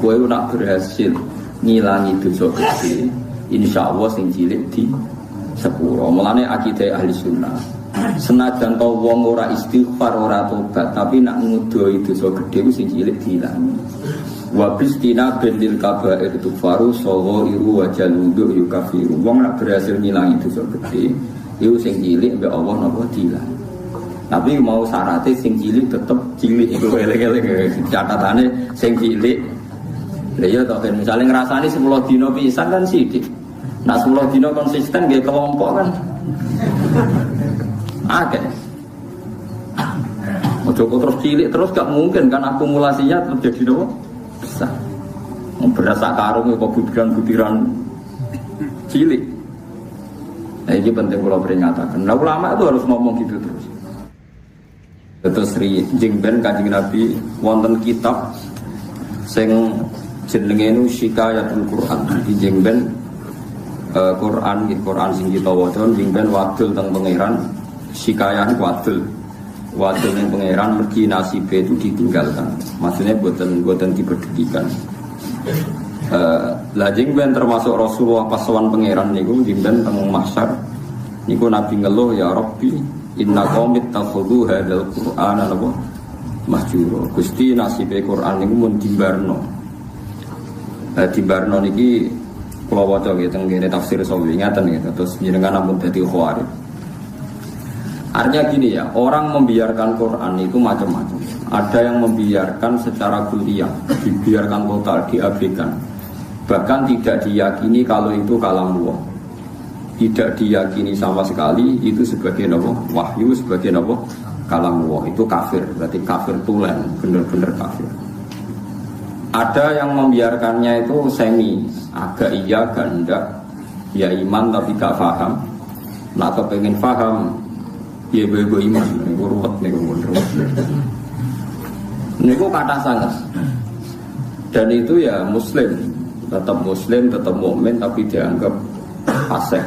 Kowe nak berhasil ngilangi dosa gede, insyaallah sing cilik di sepuro. Mulane akidah ahli sunnah. Senajan to wong ora istighfar ora tobat, tapi nak ngudoi dosa gede ku sing cilik diilangi. Wa bistina bil kabair tufaru saghairu wa jaludu yukafiru. Wong nak berhasil ngilangi dosa gede, iku sing cilik mbek Allah napa diilangi. Tapi mau syaratnya sing cilik tetep cilik iku elek-elek catatane sing cilik. Lah ya to ben misale ngrasani 10 dina pisan kan sithik. Nah 10 dina konsisten nggih kelompok kan. Oke. Ojo terus cilik terus gak mungkin kan akumulasinya terjadi nopo? Besar. Berasa karung kok butiran-butiran cilik. Nah ini penting kalau peringatkan. Nah ulama itu harus ngomong gitu terus. Terus jengben Kanjeng Nabi wonten kitab sing jenenge nu Syikayatul Quran. Di jengben Quran sing kita waca jengben wadul teng pangeran Syikayah wadul yang pangeran mergi nasibe itu ditinggalkan. Maksudnya buatan dipedulikan. Lajeng ben termasuk Rasulullah pas sowan pangeran niku jengben teng mahsyar niku Nabi ngeluh ya Rabbi inna qaumit takhudhu hadzal qur'ana napa mahjura. Gusti nasibe Quran niku mun dimbarno. Dimbarno niki kula waca nggih teng kene tafsir sawi ngaten nggih terus njenengan ampun dadi khawarij. Artinya gini ya, orang membiarkan Quran itu macam-macam. Ada yang membiarkan secara kuliah, dibiarkan total, diabaikan. Bahkan tidak diyakini kalau itu kalamullah. Tidak diyakini sama sekali itu sebagai nopo wahyu, sebagai nopo kalamullah. Itu kafir, berarti kafir tulen, benar-benar kafir. Ada yang membiarkannya itu semi, agak iya, agak enggak. Ya iman tapi gak paham. Nah kepengen paham, ya bebo iman. Ini ruwet, ini ruwet. Ini kata sangat. Dan itu ya muslim, tetap mukmin tapi dianggap fasik.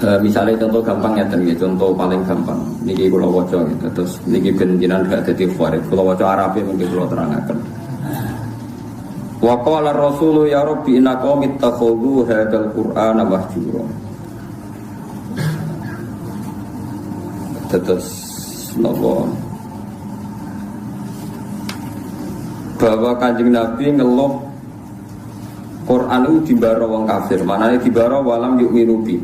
Misalnya contoh gampang ya, contoh paling gampang. Niki kula waca gitu. Terus niki ben jenengan gak dadi khawarij. Kula waca Arabe mungkin kula terangaken. Wa qala ar-rasulu ya rabbi inna qaumi ittakhadhu hadzal qur'ana mahjura. Terus napa bahwa Kanjeng Nabi ngeluh Quran itu dibaro wong kafir. Manane dibaro walam yu'minu bi.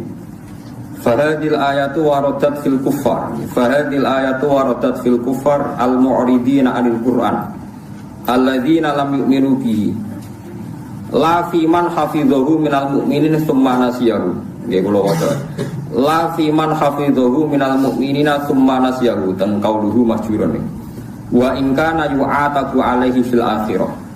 Fahadil ayatu waradat fil kuffar. Fahadil ayatu waradat fil kuffar al-mu'ridina 'anil Qur'an. Alladzina lam yu'minu bihi. La fi man hafidhahu minal mu'minin tsumma nasiyahu. Nggih kula waca. La fi man hafidhahu minal mu'minina tsumma nasiyahu. Ten qauluhu mahjuran. Wa in kana yu'atabu 'alaihi fil akhirah.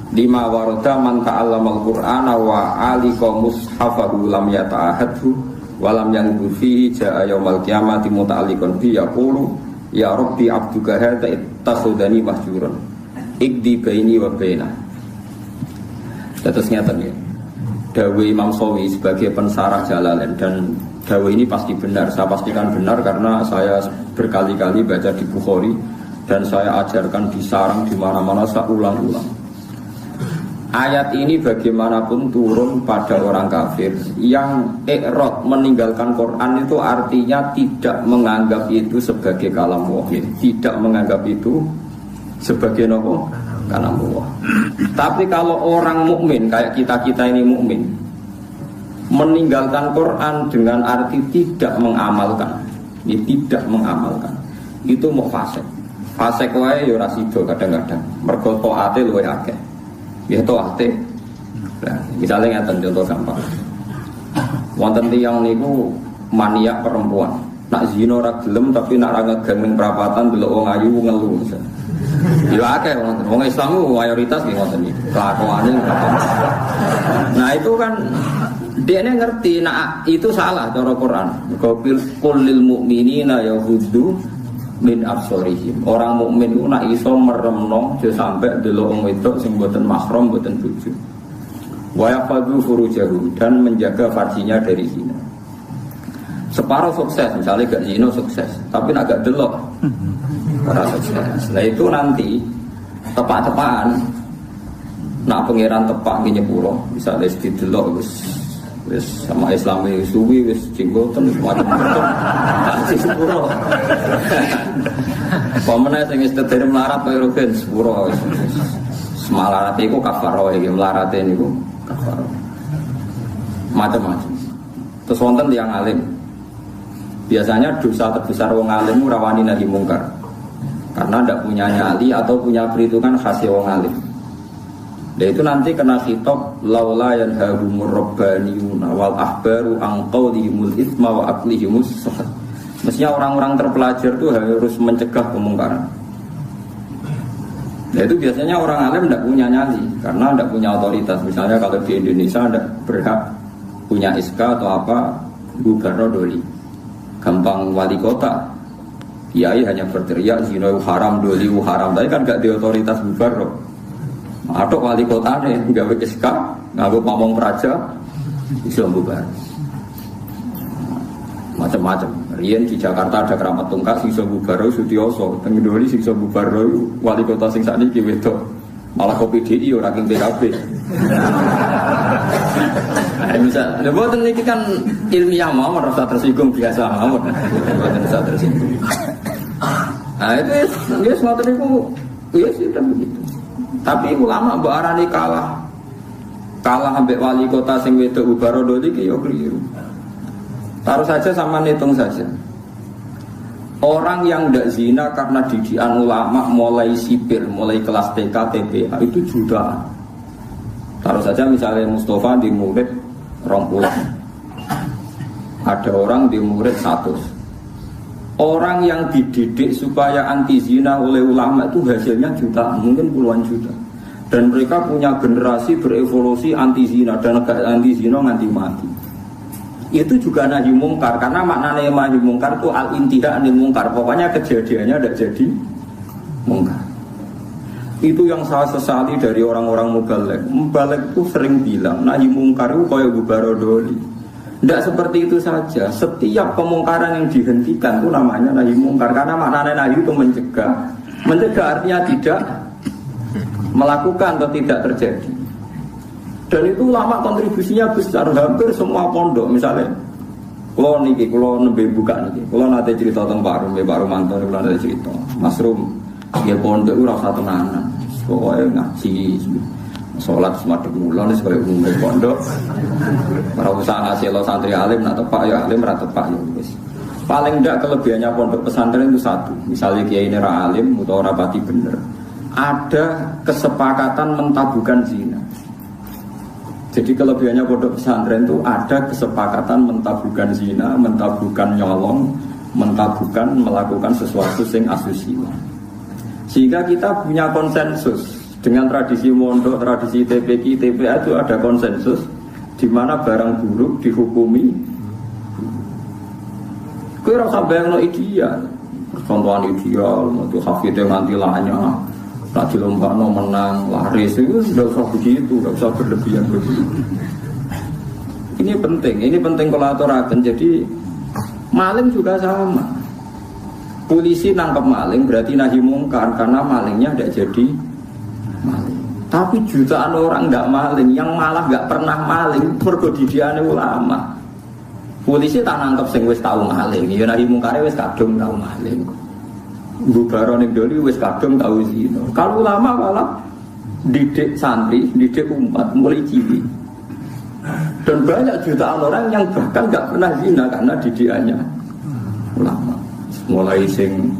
Lima warada man ta'allamal Qur'ana wa alika mushafahu lam yata'ahadhu wa lam yanzur fihi ja'a yaumal qiyamati muta'alliqan bi yaqulu ya rabbi abduka hadza ittakhadhani mahjuran ikdi baini wa baina. Terus nyata ya dawuh Imam Sawi sebagai pensarah Jalalain, dan dawuh ini pasti benar, saya pastikan benar karena saya berkali-kali baca di Bukhari dan saya ajarkan di sarang di mana-mana, saya ulang-ulang. Ayat ini bagaimanapun turun pada orang kafir yang ikrad meninggalkan Quran, itu artinya tidak menganggap itu sebagai kalam wahid, tidak menganggap itu sebagai nopo kalam wahid. Tapi kalau orang mukmin kayak kita ini mukmin meninggalkan Quran dengan arti tidak mengamalkan, tidak mengamalkan, itu mau fasik. Fasik wae ya ora sida kadang-kadang. Mergo taate luwih akeh. Ya taate. Nah, misalnya ngaten contoh gampang. Wonten tiyang niku maniak perempuan. Nak zina ora gelem tapi nak ra ngegeng perapatan delok wong ayu ngelu. Ya akeh wong Islam ku mayoritas nggih ngoten iki. Kelakuane. Nah, itu kan dia ngerti, nah itu salah cara Quran. Qul lil mu'minina yaghuddu min absarihim. Orang mukmin ku nak iso meremno aja sampe delok wong wedok sing mboten mahram, mboten bojo. Wa yaqadu furujahu, dan menjaga farjinya dari zina. Separuh sukses, misalnya gak zina sukses, tapi nak gak delok ora sukses. Nah itu nanti tepak-tepakan. Nak pangeran tepak nggih nyepuro, bisa wis didelok wis sama Islami suwi wis jenggoten macam-macam. Tak sepuro. Pamane sing wis tetir melarat kaya rugen sepuro. Semalarate iku kafaro iki melarate niku kafaro. Macam-macam. Terus wonten tiyang alim. Biasanya dosa terbesar wong alim ora wani nahi mungkar. Karena ndak punya nyali atau punya perhitungan khas wong alim. Dan itu nanti kena khitab laula yanhahumur rabbaniyuna wal ahbaru an qawlihimul itsma wa aqlihimus suhud. Mestinya orang-orang terpelajar itu harus mencegah kemungkaran. Nah itu biasanya orang alim tidak punya nyali karena tidak punya otoritas. Misalnya kalau di Indonesia tidak berhak punya SK atau apa, gubernur doli, gampang wali kota, kiai hanya berteriak zina haram, doli haram, tapi kan gak di otoritas gubernur. Atau wali kota nih gawe SK, nganggo pamong praja, bisa bubar. Macam-macam. Riyen di Jakarta ada keramat tungkak sing iso bubaro Sutioso, teng Indoli sing iso bubaro wali kota sing sakniki wedok. Malah kopi DI ora king PKB. Bisa, boten niki kan ilmiah mawon ora tersinggung biasa mawon. Boten usah tersinggung. Nah itu wis ngoten niku wis begitu. Tapi ulama mbok arani kalah ambek wali kota sing wedok bubaro doli ki yo keliru. Taruh saja sama hitung saja. Orang yang tidak zina karena didikan ulama mulai sipil, mulai kelas TK, TPA itu jutaan. Taruh saja misalnya Mustafa di murid 20. Ada orang di murid 100. Orang yang dididik supaya anti zina oleh ulama itu hasilnya jutaan, mungkin puluhan juta. Dan mereka punya generasi berevolusi anti zina dan anti zina nganti mati. Itu juga nahi mungkar karena maknanya nahi mungkar itu al-intiha anil mungkar, pokoknya kejadiannya tidak jadi mungkar. Itu yang saya sesali dari orang-orang mubalek itu sering bilang nahi mungkar itu kayak gubaro doli. Tidak seperti itu saja, setiap kemungkaran yang dihentikan itu namanya nahi mungkar karena maknanya nahi itu mencegah artinya tidak melakukan atau tidak terjadi. Dan itu ulama kontribusinya besar, hampir semua pondok. Misalnya kalau nembe buka niki, kalau nanti cerita tentang Pak Rumanto, kalau nanti cerita Mas Rum, dia pondok itu rasa tenanan, pokoknya ngaji, sholat semadek mulan, sebagai umum pondok. Para usaha ngasih lo santri alim, nak tepak ya alim, nak tepak ya wis. Paling tidak kelebihannya pondok pesantren itu satu, misalnya kiai ini alim, atau rapati bener, ada kesepakatan mentabukan zina. Jadi kelebihannya pondok pesantren itu ada kesepakatan mentabukan zina, mentabukan nyolong, mentabukan melakukan sesuatu yang asusila. Sehingga kita punya konsensus dengan tradisi mondok, tradisi TPQ, TPA itu ada konsensus di mana barang buruk dihukumi. Kowe ora usah bayangno ideal, contohan ideal, itu hafidhe nganti lanya. Tak dilombakno menang laris itu sudah usah begitu, tidak usah berlebihan begitu. Ini penting kolaborasi. Jadi maling juga sama. Polisi nangkap maling berarti nahi mungkar karena malingnya tidak jadi maling. Tapi jutaan orang tidak maling, yang malah nggak pernah maling pergodidiane ulama. Polisi tak nangkep sing wis tau maling, ya nahi mungkare wis kadung tau maling. Bubaro ning doli wis kadung tau zina. Kalau ulama malah didik santri, didik umat mulai cilik. Dan banyak jutaan orang yang bahkan enggak pernah zina karena didikannya ulama. Mulai sing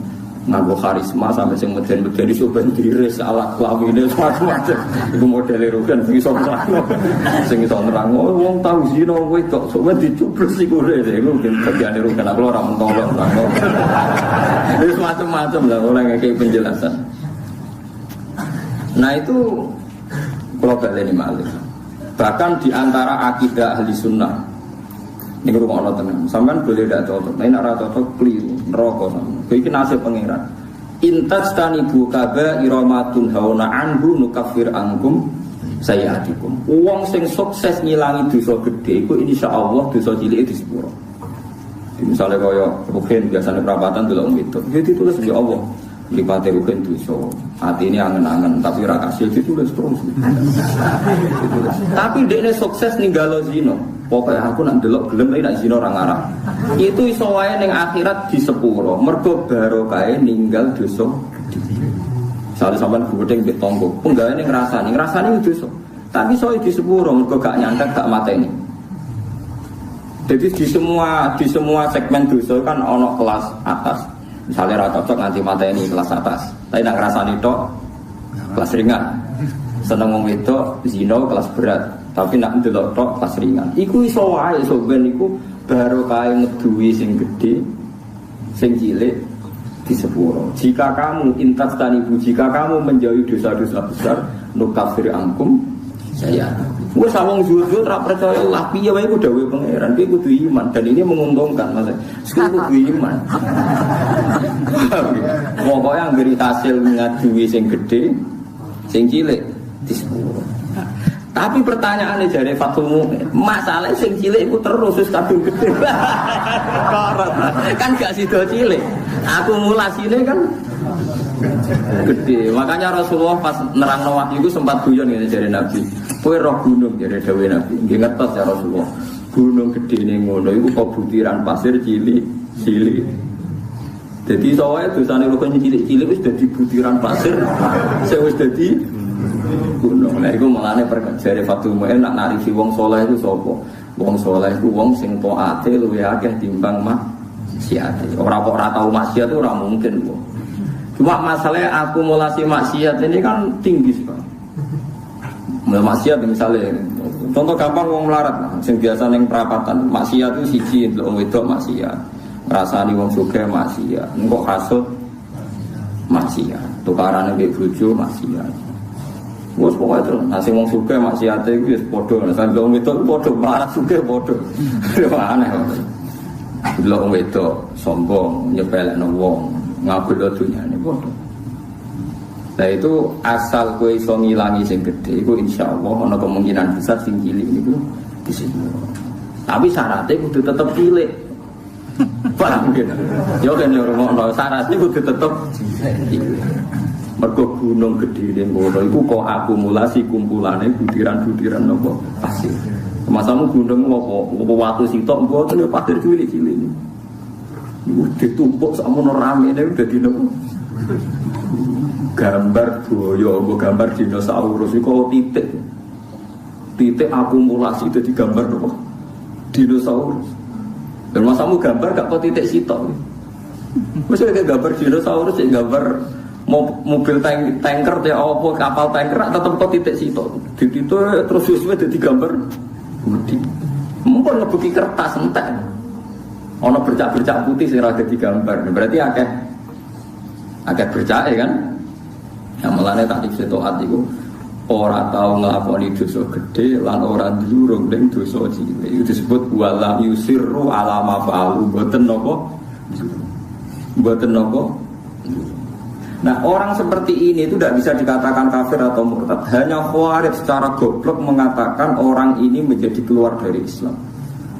nganggo karisma sampai sing meden-meden iso bendiris ala klamine macam-macam. Iku modele rugen sing iso nerangno. Sing iso nerangno wong tau zina wedok sok dicubles iku rene iku mungkin bagiane rugen aku ora mentolong. Wis macam-macam lah orang yang kayak penjelasan. Nah itu kalau baleni malih. Bahkan di antara akidah ahli sunnah ini rumah Allah tenang. Sampai boleh tidak cocok. Nah ini arah cocok keliru neraka sama. Iki nasib pangeran. Intas tanibu kaba iramatun hauna anhu nukafir angkum sayyatikum. Uang sing sukses ngilangi dosa gede iku insyaallah dosa cilik di sepuro. Misalnya kaya ruhin biasanya perabatan dulu itu, jadi tulis di Allah. Lipate rugen dosa. Atine angen-angen tapi ora kasil ditulis terus. Tapi dekne sukses ninggalo zina. Pokoke aku nak ndelok gelem nek zina ora ngarah. Itu iso wae ning akhirat di sepuro. Mergo barokahe ninggal dosa gede. Sale sampean gudeng mbek tangga, penggaweane ngrasani dosa. Tapi iso di sepuro mergo gak nyantet gak mateni. Jadi di semua segmen dosa kan ono kelas atas. Misalnya ra cocok nganti mateni kelas atas. Tapi nak ngrasani tok kelas ringan. Seneng wong wedok zina kelas berat. Tapi nak ndelok tok kelas ringan. Iku iso wae iso ben iku barokah ngeduwi sing gedhe, sing cilik di sepuro. Jika kamu jika kamu menjauhi dosa-dosa besar, nukafir angkum saya. Wes wong zuhud ra percaya lah piye wae ku dawuhe pangeran, piye kudu iman dan ini menguntungkan Mas. Kudu iman. Pokoke anggere hasil ngaduwi sing gedhe, sing cilik di sepuro. Tapi pertanyaannya jare Fatul masalah sing cilik iku terus wis kadung gedhe. Kan gak sida cilik. Akumulasinya kan gede. Makanya Rasulullah pas nerangno wahyu itu sempat guyon ngene jare Nabi. Kowe roh gunung jare dawuhe Nabi. Nggih ngertos ya Rasulullah. Gunung gedene ngono iku kok butiran pasir cilik-cilik. Jadi soalnya dosane rukun cilik-cilik wis dadi butiran pasir, wis dadi gunung. Lah iku mulane jare Fatul Mu'in nak narifi wong saleh iku sapa? Wong saleh iku wong sing taate luwih akeh timbang maksiat. Ora kok ora tau maksiat ora mungkin kok. Cuma masalahnya akumulasi maksiat ini kan tinggi sekali. Maksiat misalnya, contoh gampang wong melarat, sing biasa neng perapatan, maksiat itu siji, wong wedok maksiat, rasani wong sugih maksiat, engkok kasut maksiat, tukaran mbek bojo maksiat. Wes pokoke terus, nasi wong sugih maksiate iku wis padha, nang wong wedok padha, melarat sugih padha. Aneh. Wong wedok sombong, nyepelekno wong, ngabul dunyane padha. Nah itu asal kowe iso ngilangi sing gedhe iku insyaallah ana kemungkinan besar sing cilik niku disebut. Tapi syaratnya kudu tetep cilik. Paham gitu. Yo kan yo ngono syaratnya kudu tetep cilik. Mergo gunung gedhe ning kono iku kok akumulasi kumpulane butiran-butiran napa pasir. Masamu gunung apa watu sitok mboten pasir cilik-cilik. Iku ditumpuk sakmono ramene dadi napa? Gambar buaya, gambar dinosaurus itu titik akumulasi itu di gambar apa? Dinosaurus. Dan masamu gambar gak kok titik sitok. Maksudnya kayak gambar dinosaurus, gambar mobil tanker, apa kapal tanker, tetap kok titik sitok. Di itu terus sesuai jadi gambar. Mungkin ngebuki kertas entek. Ono bercak-bercak putih sing ada di gambar. Berarti agak bercak ya kan? Yang melane taktik setoat itu ora tau nglakoni dosa gede lan ora ndlurung ning dosa cilik. Itu disebut wala yusirru ala ma fa'alu mboten napa. Nah, orang seperti ini itu tidak bisa dikatakan kafir atau murtad. Hanya Khawarij secara goblok mengatakan orang ini menjadi keluar dari Islam.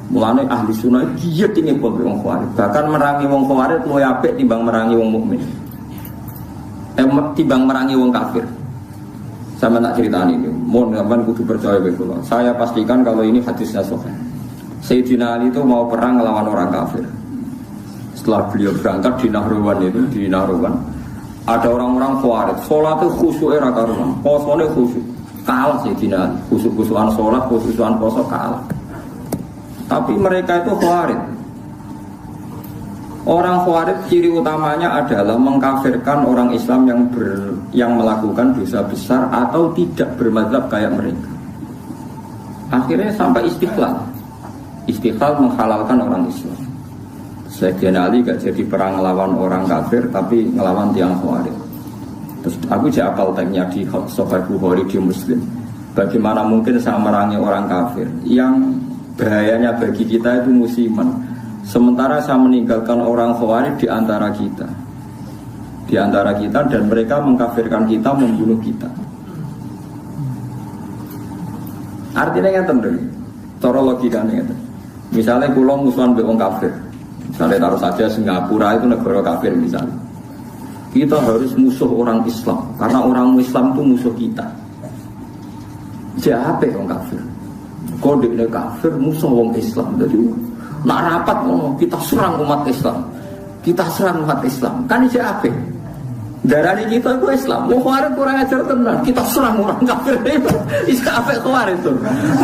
Mulane ahli sunnah giat ini wong Khawarij. Bahkan merangi wong Khawarij luwih apik timbang merangi wong mukmin. Timbang merangi wong kafir. Sama nak ceritaan ini, mohon kapan kudu percaya begitu. Saya pastikan kalau ini hadisnya sahih. Sayyidina Ali itu mau perang melawan orang kafir. Setelah beliau berangkat di Nahrawan, ada orang-orang Khawarij. Sholat itu khusyuk era karuan, posone khusyuk. Kalah Sayyidina Ali, khusyuk-khusyukan sholat, khusyukan poso kalah. Tapi mereka itu Khawarij. Orang Khawarij ciri utamanya adalah mengkafirkan orang Islam yang melakukan dosa besar atau tidak bermadzhab kayak mereka. Akhirnya sampai istiqlal menghalalkan orang Islam. Sayyidina Ali gak jadi perang melawan orang kafir tapi ngelawan tiang Khawarij. Terus aku apal tagnya di Sahih Bukhari di Muslim. Bagaimana mungkin saya merangi orang kafir yang bahayanya bagi kita itu musiman. Sementara saya meninggalkan orang Khawarij di antara kita dan mereka mengkafirkan kita, membunuh kita. Artinya ngeten lho. Cara logikane ngeten. Misalnya kula musuhan mbek wong kafir. Misalnya taruh saja Singapura itu negara kafir misalnya. kita harus musuh orang Islam karena orang Islam itu musuh kita. Siapa orang kafir? Kode kafir musuh orang Islam. Jadi nak rapat kita serang umat Islam. Kita serang umat Islam. Kan siapa? Darah kita itu Islam. Mau kemarin kurang ajar tenang. Kita serang orang kafir itu. Siapa kemarin itu?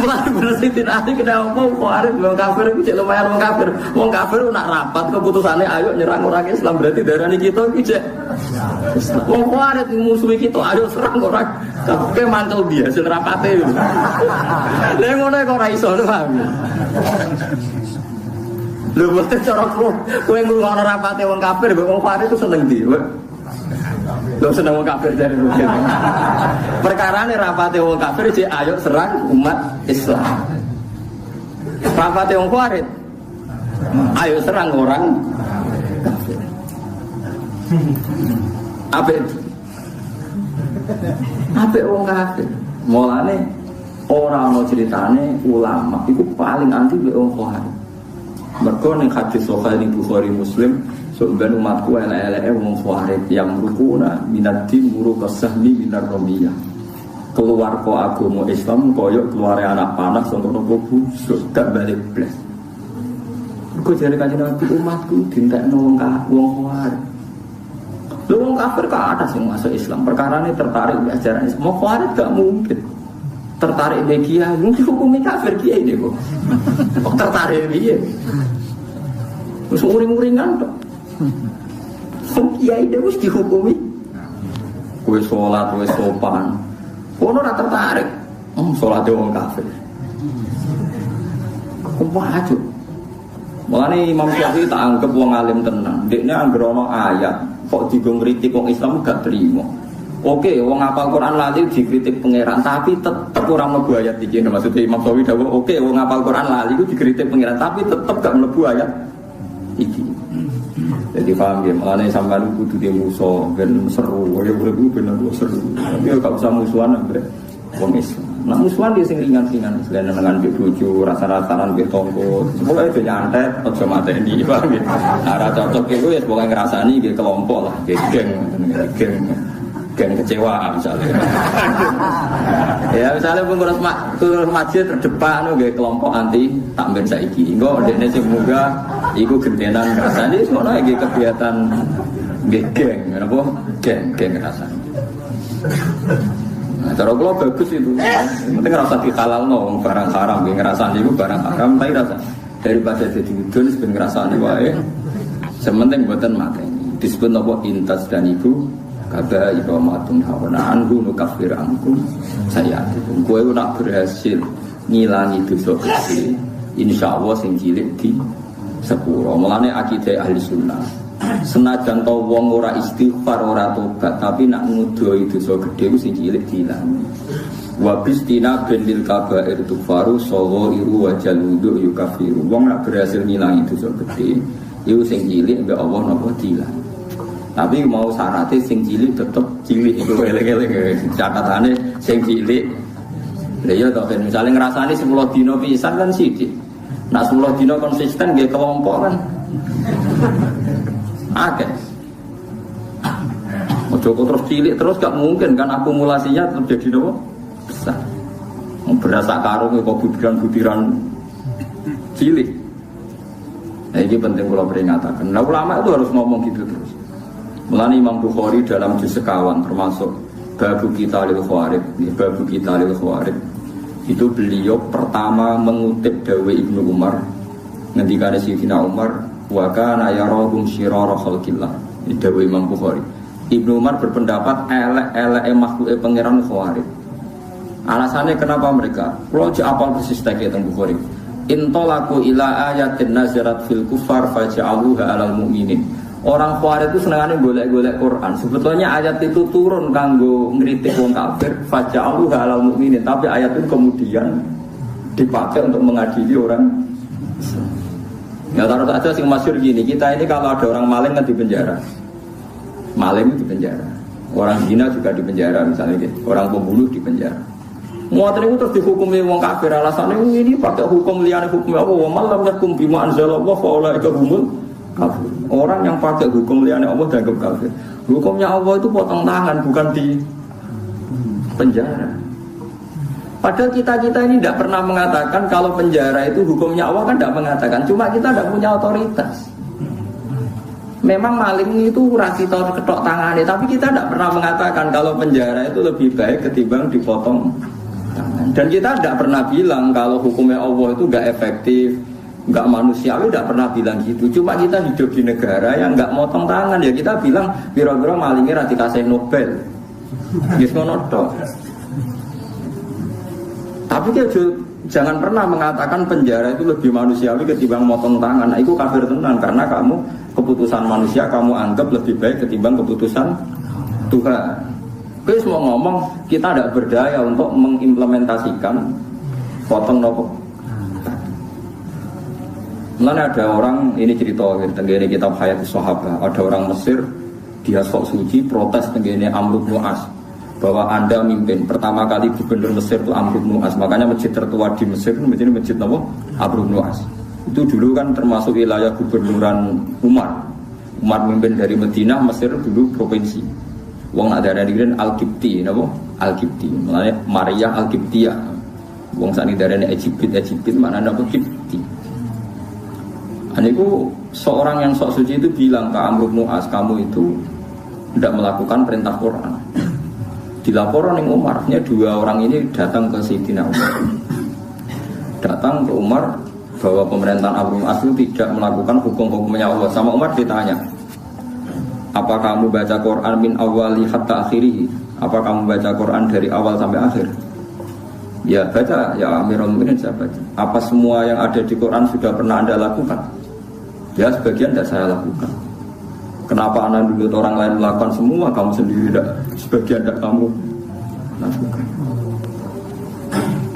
Mulai bersihin hati kena apa? Kemarin orang kafir itu lumayan orang kafir. Orang kafir itu nak rapat keputusannya ayo nyerang orang Islam. Berarti darah kita itu Islam. Orang kemarin musuh kita ayo serang orang. Tapi mantel dia serapatnya itu. Lalu ngono kok ora iso paham. Lho mesti cara kowe ngrungokno rapate wong kafir, wong kafir itu seneng ndi? Lho seneng wong kafir dari rugen. Perkarane rapate wong kafir sik ayo serang umat Islam. Rapate wong kafir ayo serang orang kafir. Apa wong kafir? Mulane ora ana ceritane ulama iku paling anti mek wong kafir. Mergo ning hadis sahih Bukhari Muslim sebenarnya umatku elek-eleke wong khawarij yang rukuna minad-din murukasahmi minar romiyah. Keluar kok agama Islam koyo keluar anak panah saka nopo busuk gak balik blas. Mergo jare kanjeng Nabi umatku dintekno wong khawarij. Lho wong kafir ke atas yang masuk Islam. Perkarane tertarik di ajaran Islam. Wong khawarij gak mungkin. Tertarik di kiai, mungkin hukumi kafir kiai ini kok. Kok tertarik dia? Terus uring-uringan tuh. Kiai dia mesti dihukumi. Kue sholat, kue sopan. Kono ora tertarik. Sholat wong kafir. Kok wajib. Mulane Imam Syafi'i tak anggap wong alim tenan. Dekne anggere ana ayat kok digo ngritik wong Islam gak terima. Oke, wong hafal Quran lali dikritik pangeran, tapi tetep orang mlebu ayat iki. Maksudnya Imam Syafi'i dawuh, oke, wong hafal Quran lali iku dikritik pangeran, tapi tetep gak mlebu ayat iki. Jadi paham ya, makanya sampai lu kudu di musuh, ben seru, ya boleh ben seru. Tapi gak usah musuhan ambek wong Islam. Nah musuhan dia sing ringan-ringan, selain dengan mbek bojo, rasa-rasanan mbek tonggo. Pokoke ben nyantet, aja mateni, paham ya. Ara cocok iku ya pokoke ngrasani nggih kelompok lah, geng kecewa misalnya. Ya misalnya pengurus masjid terdepan nggih kelompok anti takmir saiki. Engko dekne sing munggah iku gentenan rasane ngono nggih kegiatan nggih geng, napa? Geng rasane. Nah, cara kula bagus itu. Penting rasa dihalalno barang haram, nggih ngrasani iku barang haram tapi rasa daripada jadi udun ben ngrasani wae. Sementing mboten mateni. Disebut napa intas dan ibu kaba ibamatun hawana anhu nukafir angkum sayatikum. Kowe nak berhasil ngilangi dosa gede, insyaallah sing cilik di sepuro. Mulane akidah ahli sunnah senajan to wong ora istighfar ora tobat tapi nak ngudoi dosa gede ku sing cilik diilangi. Wa bistina benil kabair tufaru saghairu wa jaludu yukafiru. Wong nak berhasil ngilangi dosa gede iku sing cilik mbek Allah napa diilangi. Tapi mau syaratnya sing cilik tetep cilik itu eleng-eleng catatane sing cilik. Lha iya to ben misale ngrasani 10 dina pisan kan sithik. Nak 10 dina konsisten nggih kelompok kan. Akeh. Ojo terus cilik terus gak mungkin kan akumulasinya tetap jadi nopo? Besar. Berasa karung kok butiran-butiran cilik. Nah, ini penting kalau peringatkan. Nah ulama itu harus ngomong gitu terus. Mulane Imam Bukhari dalam juz sekawan termasuk babu kita lil khawarij, babu kita lil khawarij itu beliau pertama mengutip dawuh Ibnu Umar ngendikane Sayyidina Umar wa kana yarahum syirara khalqillah. Ini dawuh Imam Bukhari. Ibnu Umar berpendapat elek-eleke makhluke pangeran khawarij. Alasannya kenapa mereka? Kalau apal persis teks teng Bukhari. Intolaku ila ayatin nazarat fil kufar faja'aluha alal mu'minin. Orang khawarij itu senengane golek-golek Quran. Sebetulnya ayat itu turun kanggo ngritik wong kafir, faja'aluha alal mu'minin, tapi ayat itu kemudian dipakai untuk mengadili orang Islam. Ya taruh aja sing masyhur gini, kita ini kalau ada orang maling kan di penjara. Maling di penjara. Orang zina juga di penjara misalnya gitu. Orang pembunuh di penjara. Muatan itu terus dihukumi wong kafir, alasannya ini pakai hukum liyane hukum apa? Wa malam yakum bima anzalallah fa ulaika humul kafir. Orang yang pakai hukum liyane Allah dianggap kafir. Hukumnya Allah itu potong tangan, bukan di penjara. Padahal kita ini tidak pernah mengatakan kalau penjara itu hukumnya Allah, kan tidak mengatakan. Cuma kita tidak punya otoritas. Memang maling itu kita ketok tangannya, tapi kita tidak pernah mengatakan kalau penjara itu lebih baik ketimbang dipotong tangan. Dan kita tidak pernah bilang kalau hukumnya Allah itu nggak efektif, nggak manusiawi, tidak pernah bilang gitu. Cuma kita hidup di negara yang nggak motong tangan, ya kita bilang biro-biro malingnya dikasih Nobel. Yes, tapi jangan pernah mengatakan penjara itu lebih manusiawi ketimbang motong tangan. Nah, itu kafir tenan, karena kamu keputusan manusia kamu anggap lebih baik ketimbang keputusan Tuhan. Kita semua ngomong kita tidak berdaya untuk mengimplementasikan potong nopo. Mana ada orang, ini cerita tenggene kitab Hayatus Sahabah, ada orang Mesir dia sok suci protes tenggene Amr bin As bahwa Anda mimpin. Pertama kali gubernur Mesir itu Amr bin As, makanya masjid tertua di Mesir itu masjid apa? Amr bin As. Itu dulu kan termasuk wilayah gubernuran Umar. Umar mimpin dari Madinah, Mesir dulu provinsi. Wong ada dikirin Al-Qibti, napa? Al-Qibti. Mulane Maria Al-Qibtiyah. Wong sakniki darane Egypt mana napa Qibti. Aniku seorang yang sok suci itu bilang ke Amr bin As, kamu itu tidak melakukan perintah Quran. Dilaporan yang Umarnya dua orang ini datang ke Sayyidina Umar. Datang ke Umar bahwa pemerintahan Amr bin As itu tidak melakukan hukum-hukumnya Allah. Sama Umar ditanya, apa kamu baca Quran min awali hatta akhirih? Apa kamu baca Quran dari awal sampai akhir? Ya baca, ya Amirul Mukminin saya baca. Apa semua yang ada di Quran sudah pernah Anda lakukan? Ya sebagian tidak saya lakukan. Kenapa Anda dulu orang lain melakukan semua, kamu sendiri tidak? Sebagian tidak kamu lakukan.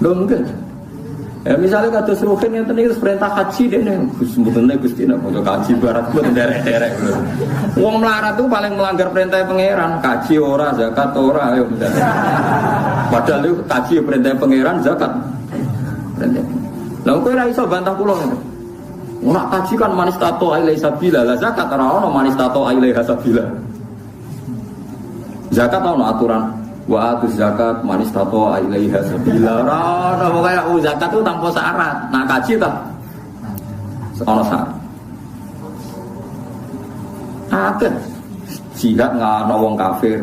Loh mungkin. Ya misalnya kata Ruhin yang tadi perintah haji deh nih, sebetulnya Gusti nak foto haji barat buat derek-derek. Uang melarat tuh paling melanggar perintah pangeran, haji ora, zakat ora, ayo bener. Padahal itu haji perintah pangeran, zakat perintah. Lah kok ora iso bantah kula ngono. Ora haji kan manis tato ailai sabila, lah zakat ora ono manis tato ailai sabila. Zakat ono aturan wa atuz zakat manis tato ilaiha sabila. Ora pokoke zakat itu tanpa syarat. Nah kaji ta ono syarat. Akeh jihad ngono wong kafir,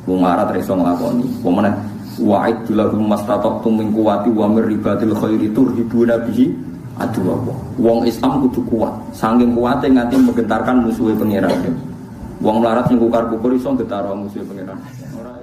wong larat iso nglakoni. Wong meneh wa'id lahum mastata'tum min quwwati wa mir ribatil khairi turhibuna bihi aduh. Wong Islam kudu kuat, saking kuate nganti menggentarkan musuhe pangeran. Wong melarat sing kukar-kukur iso getar musuhe pangeran. Ora